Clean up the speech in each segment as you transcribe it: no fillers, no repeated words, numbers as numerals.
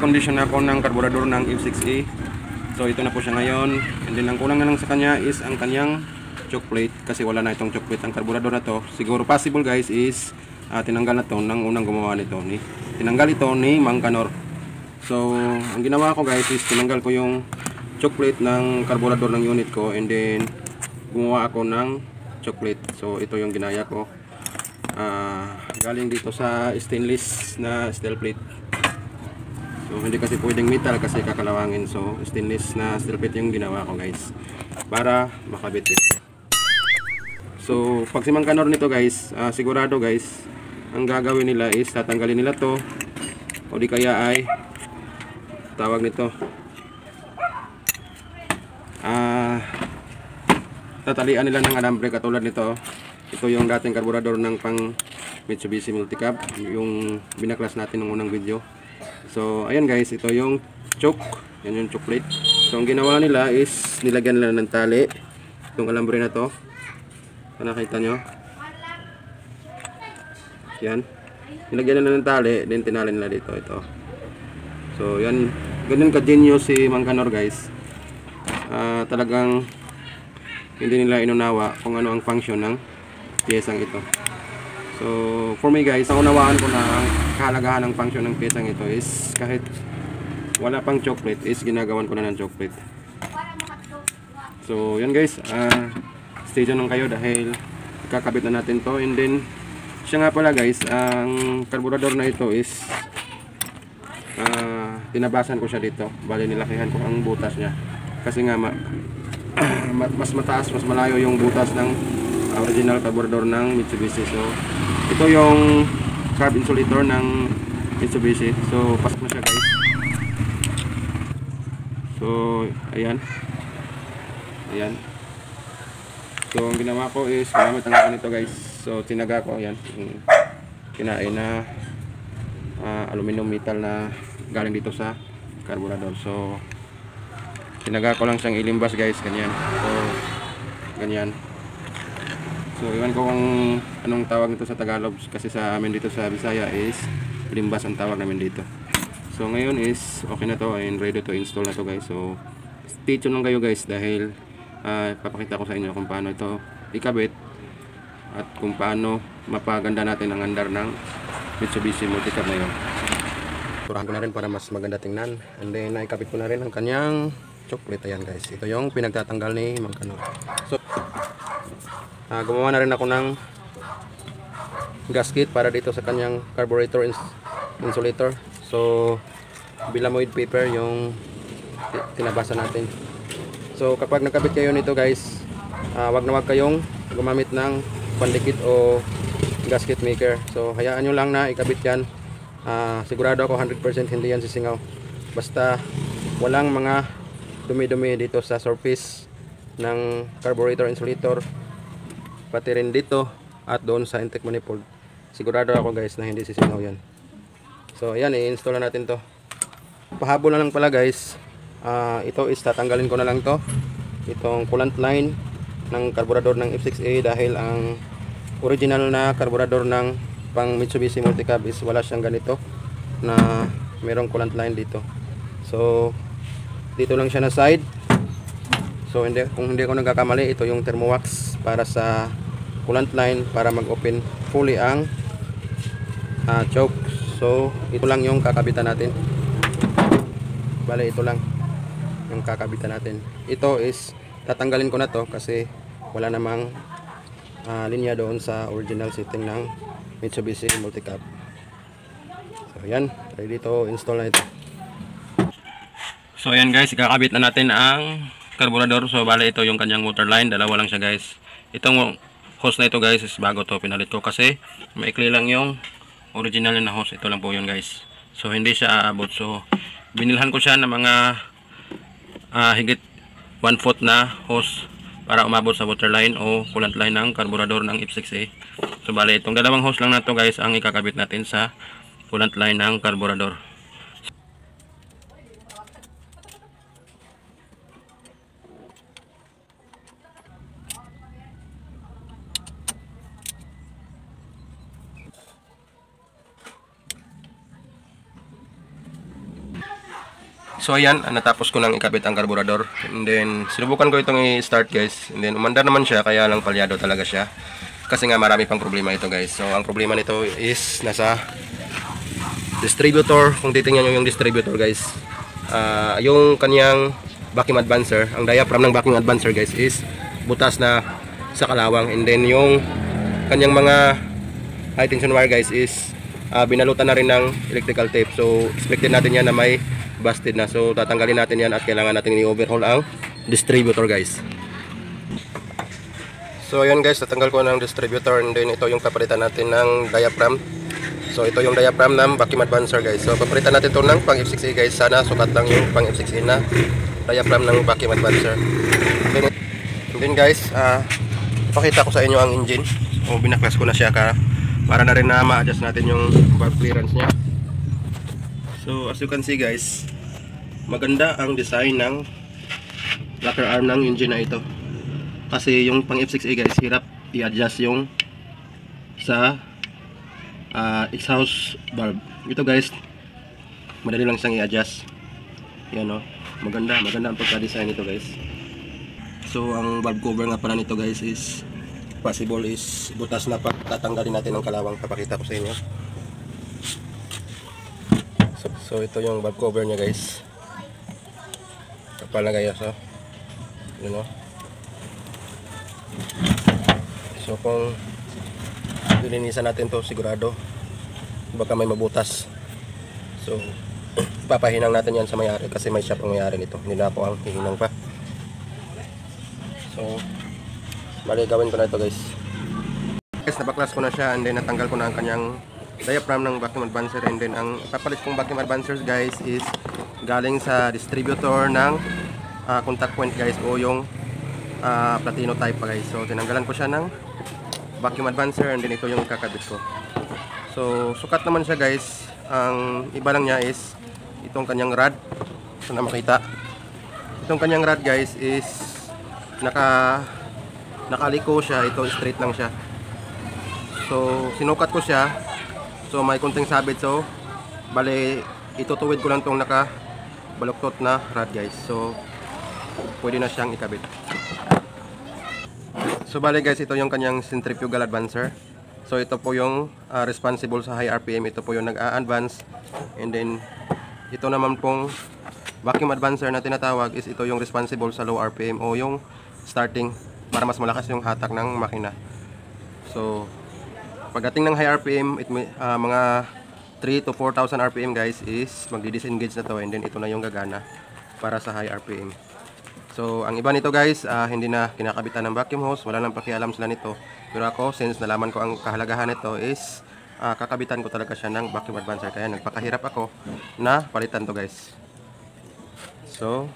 condition na ako ng karburador ng F6A. So ito na po siya ngayon. And then ang kulang na lang sa kanya is ang kanyang choke plate, kasi wala na itong choke plate ang karburador na to. Siguro possible guys is tinanggal na to ng unang gumawa nito, tinanggal ito ni Mang Kanor. So ang ginawa ko guys is tinanggal ko yung choke plate ng karburador ng unit ko, and then gumawa ako ng choke plate. So ito yung ginaya ko, galing dito sa stainless na steel plate. So hindi kasi pwedeng metal kasi kakalawangin, so stainless na steel plate yung ginawa ko guys para makabit ito. So pag si Mang Kanor nito guys, sigurado guys ang gagawin nila is tatanggalin nila to, o di kaya ay tawag nito tatalian nila ng alambre katulad nito. Ito yung dating karburador ng pang Mitsubishi Multicab, yung binaklas natin ng unang video. So ayan guys, ito yung choke, yan yung choke plate. So ang ginawa nila is nilagyan nila ng tali itong alambre na to. So, nakita nyo yan, nilagyan nila ng tali, then tinali nila dito ito. So yan, ganun ka-genius si Mang Kanor guys. Talagang hindi nila inunawa kung ano ang function ng piyesang ito. So for me guys, ang unawaan ko na ang kahalagahan ng function ng piyesang ito is kahit wala pang choke plate is ginagawan ko na ng choke plate. So yan guys, stay tuned lang kayo dahil kakabit na natin to. And then siya nga pala guys, ang karburador na ito is tinabasan ko siya dito, bali nilakihan ko ang butas niya kasi nga mas mataas, mas malayo yung butas ng original karburador ng Mitsubishi. So ito yung carb insulator ng Mitsubishi. So pasok na siya guys. So ayan, so ang ginawa ko is gamit ang ako nito guys. So tinaga ko yan, kinain na aluminum metal na galing dito sa karburador. So tinaga ko lang siyang ilimbas guys, ganyan. So ganyan. So iwan ko kung anong tawag nito sa Tagalog, kasi sa amin dito sa Bisaya is limbas ang tawag namin dito. So ngayon is okay na to and ready to install na to guys. So stay tuned lang kayo guys dahil papakita ko sa inyo kung paano ito ikabit at kung paano mapaganda natin ang andar ng Mitsubishi Multicab na yun. Turahan ko na rin para mas maganda tingnan, and then naikabit ko na rin ang kanyang choke plate. Ayan guys, ito yung pinagtatanggal ni Mang Kanor. So gumawa na rin ako ng gasket para dito sa kanyang carburetor insulator. So bilamoid paper yung tinabasa natin. So kapag nakabit kayo nito guys, wag na wag kayong gumamit ng pandikit o gasket maker. So hayaan nyo lang na ikabit yan. Sigurado ako 100% hindi yan sisingaw, basta walang mga dumi-dumi dito sa surface ng carburetor insulator, pati rin dito at doon sa intake manifold. Sigurado ako guys na hindi sisingaw yan. So ayan, i-install na natin to. Pahabol na lang pala guys, ito is tatanggalin ko na lang to, itong coolant line ng karburador ng F6A, dahil ang original na karburador ng pang Mitsubishi Multicab is wala siyang ganito na merong coolant line dito. So dito lang siya na side. So kung hindi ako nagkakamali, ito yung thermowax para sa coolant line para mag-open fully ang choke. So ito lang yung kakabitan natin. Bale ito lang yung kakabitan natin. Ito is tatanggalin ko na to kasi wala namang linya doon sa original setting ng Mitsubishi Multicab. So yan, ready to install na ito. So ayan guys, ikakabit na natin ang carburetor. So bale ito yung kanyang motor line, dalawa lang siya guys. Itong hose na ito guys is bago to, pinalit ko kasi maikli lang yung original na hose. Ito lang po yun guys. So hindi siya aabot. So binilhan ko siya ng mga higit 1 foot na hose para umabot sa water line o coolant line ng carburetor ng F6A. So bale itong dalawang hose lang na to guys ang ikakabit natin sa coolant line ng carburetor. So ayan, natapos ko nang ikabit ang karburador. And then sinubukan ko itong i-start guys. And then umanda naman siya, kaya lang palyado talaga siya. Kasi nga marami pang problema ito guys. So ang problema nito is nasa distributor. Kung titingnan nyo yung distributor guys, yung kanyang vacuum advancer, ang diaphragm ng vacuum advancer guys is butas na sa kalawang. And then yung kanyang mga high tension wire guys is binalutan na rin ng electrical tape. So expected natin yan na may busted na. So tatanggalin natin yan at kailangan natin i-overhaul ang distributor guys. So ayan guys, tatanggal ko ng distributor. And then ito yung papalitan natin ng diaphragm. So ito yung diaphragm ng vacuum advancer guys. So papalitan natin ito ng pang F6A guys. Sana sukat lang yung pang F6A na diaphragm ng vacuum advancer. And then guys, pakita ko sa inyo ang engine. So binaklas ko na siya para na rin na ma-adjust natin yung valve clearance nya. So as you can see guys, maganda ang design ng rocker arm ng engine na ito. Kasi yung pang F6A guys, hirap i-adjust yung sa exhaust valve. Ito guys, madali lang siyang i-adjust. Yan o, maganda ang pagka-design nito guys. So ang valve cover nga pala nito guys is possible is butas na pa. Tatanggalin natin ang kalawang, papakita ko sa inyo. So ito yung valve cover nya guys. Kapal na guys, so yun o. So kung lilinisan natin to, sigurado baka may mabutas. So papahinang natin yan sa may-ari kasi may shop ang may-ari nito. Hindi na ako ang hihinang pa. So bali gawin ko na ito guys. Nabaklas ko na siya and then natanggal ko na ang kanyang diaphragm ng vacuum advancer. And then ang papalit kong vacuum advancers guys is galing sa distributor ng contact point guys, o yung platino type pa guys. So tinanggalan ko siya ng vacuum advancer and then ito yung kakabit ko. So sukat naman siya guys. Ang iba lang niya is itong kanyang rod. So na makita, itong kanyang rod guys is nakaliko siya. Ito straight lang siya. So sinukat ko siya. So may kunting sabit. So bali itutuwid ko lang tong nakabaluktot na rod guys. So pwede na siyang ikabit. So bali guys, ito yung kanyang centrifugal advancer. So ito po yung responsible sa high RPM. Ito po yung nag-a-advance. And then ito naman pong vacuum advancer na tinatawag is ito yung responsible sa low RPM o yung starting, para mas malakas yung hatak ng makina. So pagdating ng high RPM, mga 3 to 4,000 RPM guys is magdi-disengage na to. And then ito na yung gagana para sa high RPM. So ang iba nito guys, hindi na kinakabitan ng vacuum hose, wala nang pakialam sila nito. Pero ako, since nalaman ko ang kahalagahan nito is kakabitan ko talaga siya ng vacuum advancer. Kaya nagpakahirap ako na palitan to guys. So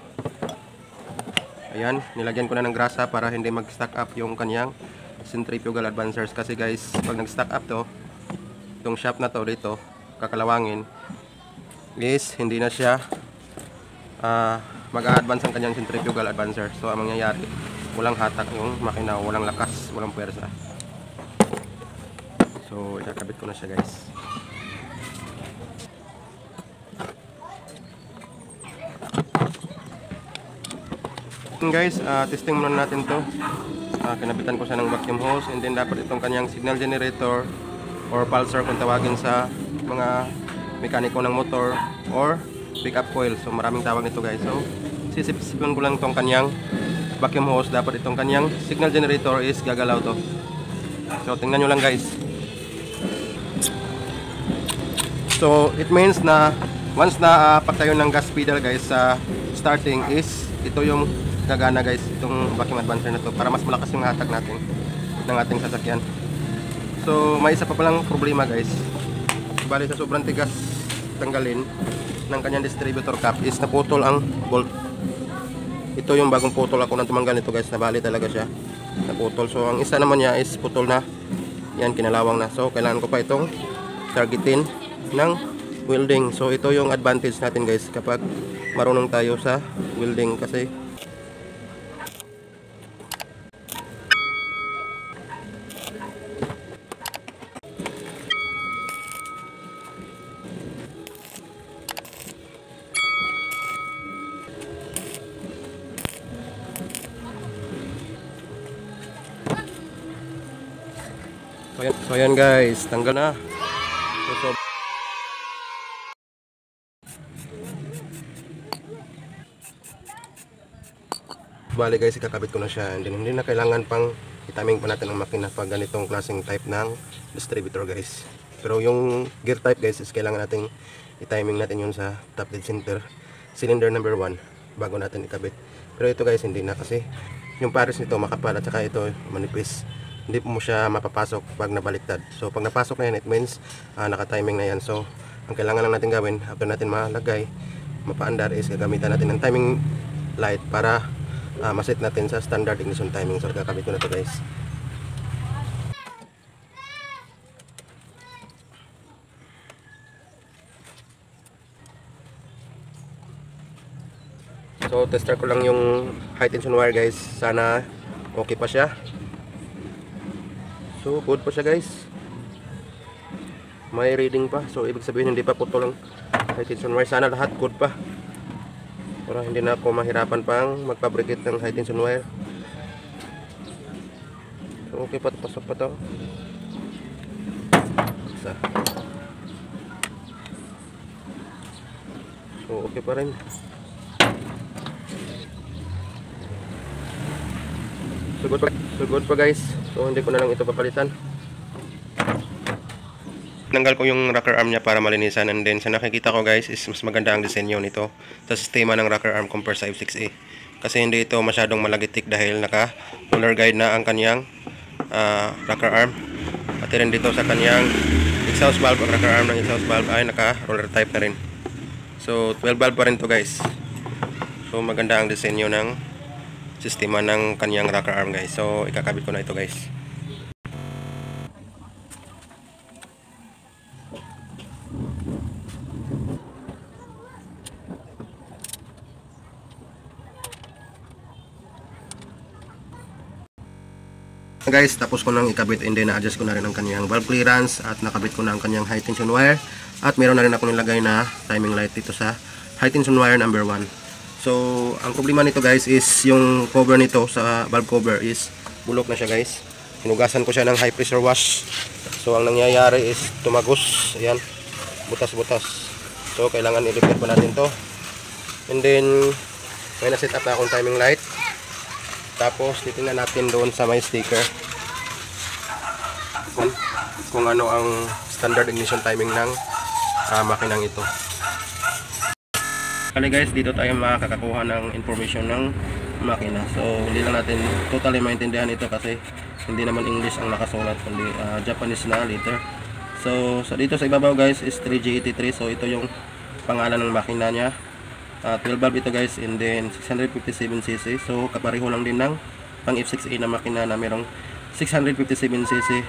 ayan, nilagyan ko na ng grasa para hindi mag-stack up yung kanyang centrifugal advancers. Kasi guys, pag nag-stack up to, itong shaft na to dito, kakalawangin, is hindi na siya mag-a-advance ang kanyang centrifugal advancer. So ang mangyayari, walang hatak yung makina, walang lakas, walang puwersa. So ikakabit ko na siya guys. Guys, testing muna natin to. Kinabitan ko siya ng vacuum hose, and then dapat itong kanyang signal generator or pulsar kung tawagin sa mga mekaniko ng motor, or pickup coil. So maraming tawag nito guys. So sisipsipon ko lang itong kanyang vacuum hose. Dapat itong kanyang signal generator is gagalaw to. So tingnan nyo lang guys. So it means na once na pagtayo ng gas pedal guys sa starting is ito yung gagana guys, itong vacuum advancer na to, para mas malakas yung hatak natin ng ating sasakyan. So may isa pa palang problema guys. Bali sa sobrang tigas tanggalin ng kanyang distributor cap is naputol ang bolt. Ito yung bagong putol ako nang tumanggal nito guys, nabali talaga siya, naputol. So ang isa naman niya is putol na, yan, kinalawang na. So kailangan ko pa itong targetin ng welding. So ito yung advantage natin guys kapag marunong tayo sa welding, kasi So ayan guys, tanggal na. So, bali guys, ikakabit ko na siya, and then hindi na kailangan pang itaming pa natin ang makina pag ganitong klaseng type ng distributor guys. Pero yung gear type guys is kailangan nating i-timing natin yun sa top dead center cylinder number 1 bago natin ikabit. Pero ito guys hindi na, kasi yung pares nito makapal at saka ito manipis, hindi mo siya mapapasok pag nabaliktad. So pag napasok na yan, it means naka-timing na yan. So ang kailangan lang natin gawin after natin malagay, mapaandar, is gagamitan natin ng timing light para maset natin sa standard ignition timing. So kakabit ko na to guys. So tester ko lang yung high tension wire guys, sana okay pa siya. So good pa siya guys, may reading pa, so ibig sabihin hindi pa putol ang high tension wire. Sana lahat good pa para hindi na ako mahirapan pang magpabricate ng high tension wire. So okay pa, pasok pa to. So okay pa rin. So good pa guys. So hindi ko na lang ito papalitan. Tinanggal ko yung rocker arm niya para malinisan, and then sa nakikita ko guys is mas maganda ang disenyo nito sa sistema ng rocker arm compare sa F6A, kasi hindi ito masyadong malagitik dahil naka roller guide na ang kanyang rocker arm. Pati rin dito sa kanyang exhaust valve, ang rocker arm ng exhaust valve ay naka roller type na rin. So 12 valve pa rin to guys. So maganda ang disenyo ng sistema ng kanyang rocker arm guys. So ikakabit ko na ito guys. Guys, tapos ko nang ikabit, and then na-adjust ko na rin ang kanyang valve clearance at nakabit ko na ang kanyang high tension wire, at meron na rin ako nilagay na timing light dito sa high tension wire number 1. So ang problema nito guys is yung cover nito sa valve cover is bulok na siya guys. Hinugasan ko siya ng high pressure wash, so ang nangyayari is tumagos, ayan, butas-butas. So kailangan i-repair pa natin to, and then may na-set up na akong timing light. Tapos titingnan natin doon sa may sticker kung ano ang standard ignition timing ng makinang ito. Kali guys, dito tayo makakakuha ng information ng makina. So hindi lang natin totally maintindihan ito kasi hindi naman English ang nakasulat, kundi Japanese na letter. So dito sa ibabaw guys is 3G83. So ito yung pangalan ng makina niya. 12 valve ito guys, and then 657cc. So kapareho lang din ng pang F6A na makina na merong 657cc.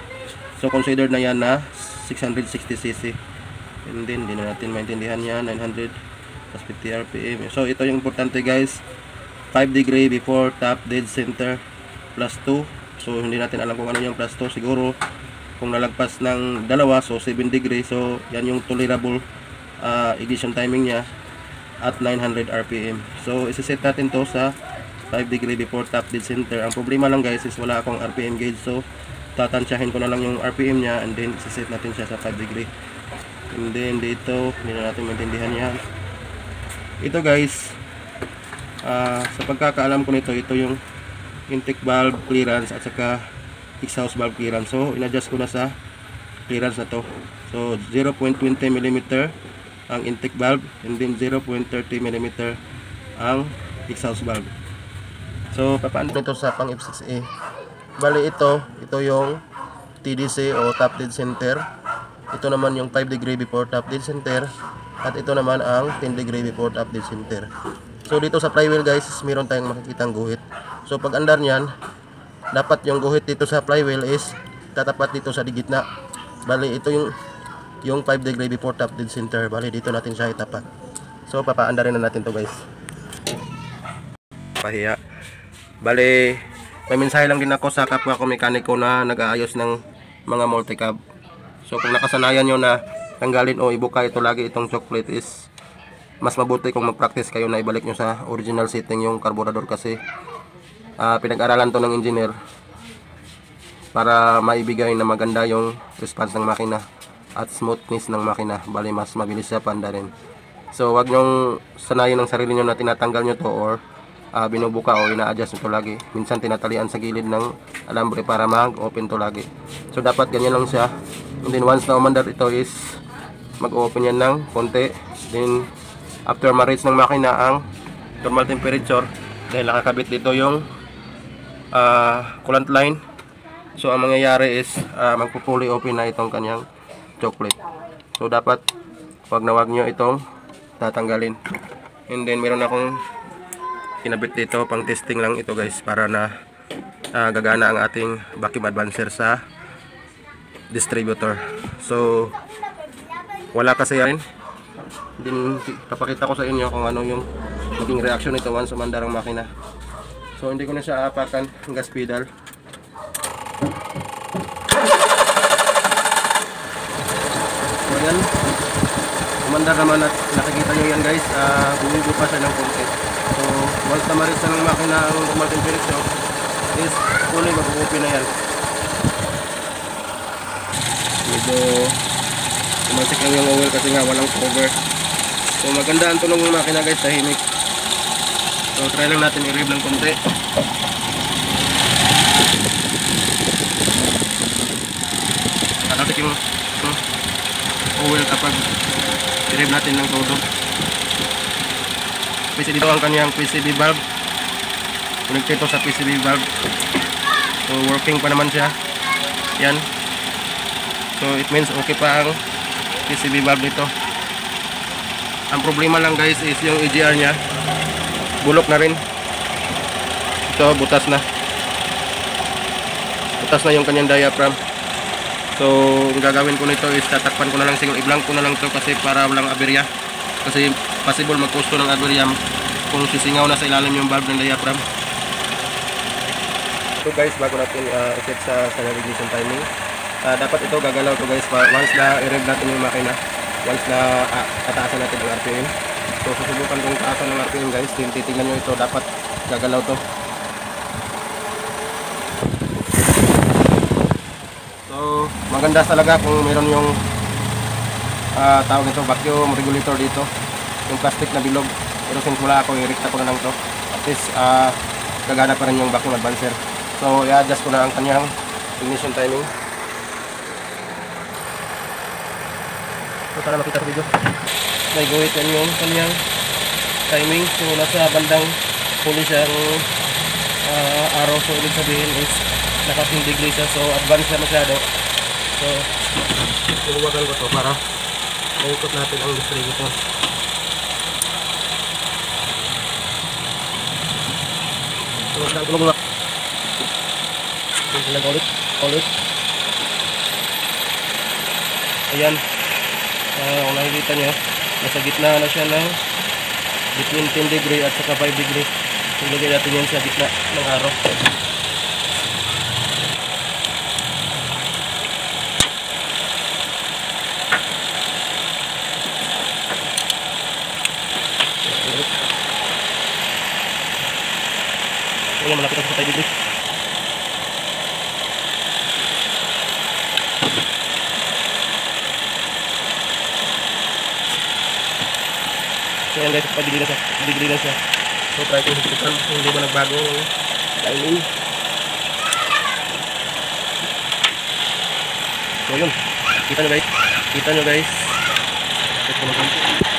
So considered na yan na 660cc. And then hindi na natin maintindihan yan, 900 plus 50 rpm. So ito yung importante guys, 5 degree before top dead center plus 2. So hindi natin alam kung ano yung plus 2. Siguro kung nalagpas ng dalawa, so 7 degree. So yan yung tolerable ignition timing niya at 900 rpm. So isiset natin to sa 5 degree before top dead center. Ang problema lang guys is wala akong rpm gauge, so tatansyahin ko na lang yung rpm nya, and then isiset natin siya sa 5 degree. And then dito hindi na natin maintindihan yan. Ito guys, sa pagkakaalam ko nito, ito yung intake valve clearance at saka exhaust valve clearance. So in-adjust ko na sa clearance na to. So 0.20 mm ang intake valve, and then 0.30 mm ang exhaust valve. So papaano ito sa pang F6A? Bali ito yung TDC o top dead center. Ito naman yung 5 degree before top dead center, at ito naman ang 10 degree before top dead center. So dito sa flywheel guys, meron tayong makikitang guhit. So pag andar niyan, dapat yung guhit dito sa flywheel is tatapat dito sa gitna. Bali ito yung 5 degree before top dead center. Bali dito natin siya itapat. So papaandarin na natin to guys. Pahiya. Bali may mensahe lang din ako sa kapwa ko mekaniko na nag-aayos ng mga multicab. So kung nakasanayan nyo na tanggalin o ibuka ito lagi itong chocolate, is mas mabuti kung mag-practice kayo na ibalik nyo sa original setting yung carburetor, kasi pinag-aralan to ng engineer. para maibigay na maganda yung response ng makina at smoothness ng makina. Bali mas mabilis siya panda rin. So wag nyong sanayin ng sarili nyo na tinatanggal nyo to or binubuka o ina-adjust nyo to lagi. Minsan tinatalian sa gilid ng alambre para mag-open to lagi. So dapat ganyan lang siya. And then once na umandar ito is mag-open yan ng konti. Then after ma-reach ng makina ang normal temperature, dahil nakakabit dito yung coolant line, so ang mangyayari is magpupuli open na itong kanyang chocolate. So dapat wag na wag nyo itong tatanggalin. And then meron akong kinabit dito pang testing lang ito guys, para na gagana ang ating vacuum advancer sa distributor. So wala kasi yan. Din papakita ko sa inyo kung ano yung maging reaction nito once umandar ang makina. So hindi ko na siya apakan ang gas pedal. So yan, umandar naman at nakikita nyo yan guys, bumibo pa siya ng konti. So once na ma-reach ng makina ang normal temperature is fully mag-open na yan. Medyo tumansik lang yung oil kasi nga walang cover. So maganda ang tunog ng makina guys, tahimik. So try lang natin i-rev ng konti. Nakasik yung oil kapag i-rev natin ng todo. Kasi dito ang kanyang PCB valve. Connected ito sa PCB valve. So working pa naman siya. Yan. So it means okay pa ang PCB valve nito. Ang problema lang guys is yung EGR nya bulok na rin. Ito butas na. Butas na yung kanyang diaphragm. So ang gagawin ko nito is tatakpan ko na lang, i-blank ko na lang to kasi para walang aberya. Kasi possible magkusto ng aberya kung sisingaw na sa ilalim yung valve ng diaphragm. So guys, bago natin i-set sa navigation timing, dapat ito gagalaw to guys once na i-rev natin yung makina, once na tataasan natin ang RPM. So susubukan kong taasan ng RPM guys, titignan nyo ito, dapat gagalaw to. So maganda talaga kung meron yung tawag nito vacuum regulator dito, yung plastic na bilog. Pero since wala ako, i-recta ko na lang to, at least gagana pa rin yung vacuum advancer. So i-adjust ko na ang kanyang ignition timing. So para makita sa video, may guhit yan yung kanyang timing. So nasa bandang huli siyang araw. So ibig sabihin is naka 10 degrees siya. So advance na masyado. So inuwagan ko to para maikot natin ang distributor. So tulog na. Ulit. Ayan. Kung nakikita nyo, nasa gitna na siya ng between 10 degree at saka 5 degree. Ilagay natin yan sa gitna ng araw. Ayan, malapit na sa 5 degree. So yan guys, pag-degree na siya. So try ko higpitan kung hindi ba nagbago yung timing. So yun, kita nyo guys. Check ko naman.